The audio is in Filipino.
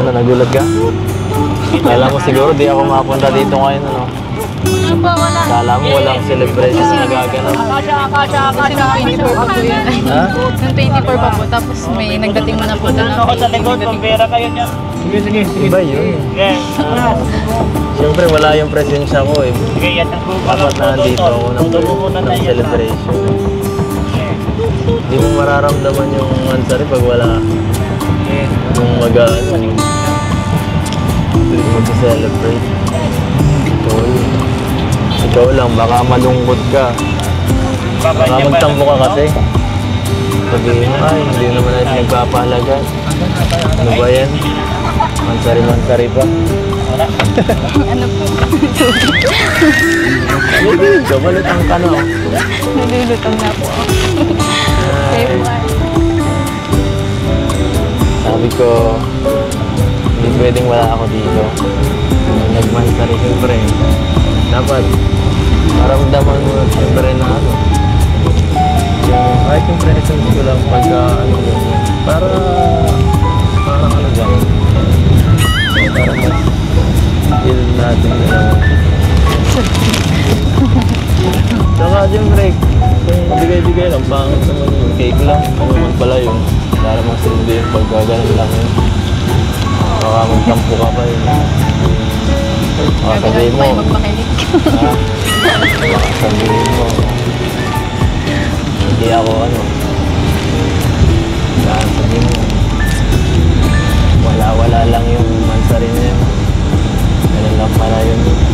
Ano, nagulat ka? Kala mo siguro di ako mapunta dito ngayon, ano? Kala mo walang celebration na nagaganap. Kasi nung 24 pa po yun. Ha? Nung 24 pa po, tapos may nagdating mo na po doon. Ako sa likod, pambera kayo niya. Sige, sige. Iba yun. Sige. Siyempre wala yung presensya ko eh. Sige, yan ang kupa. Dapat na nandito ako ng celebration. Hindi mo mararamdaman yung ansari pag wala yung mag-ano. Mag-celebrate. Ikaw lang, baka malungkot ka. Baka magtampo ka kasi. Sabihin mo, ay, hindi naman natin nagpapahalaga. Ano ba yan? Mansari-mansari pa. Ano po? Gabalutang ka na. Nalulutang na po ako. Kayo po ay. Sabi ko, hindi pwedeng wala ako dito. Nagmansari siyempre. Dapat, maramdaman mo siyempre na ano. Kahit yung presence ko lang pagka ano yun. Para ano ba? Para mas feel natin na lang. Saka siyempre, kung bigay-bigay lang, pangit naman yun. Cake lang, ano naman pala yun. Para mas hindi yung pagkagalan lang yun. Baka magkampo ka pa yun. Baka sabihin mo. Magpakilig. Baka sabihin mo. Hindi ako ano. Baka sabihin mo. Wala-wala lang yung mansari niya. Ganun lang para yun.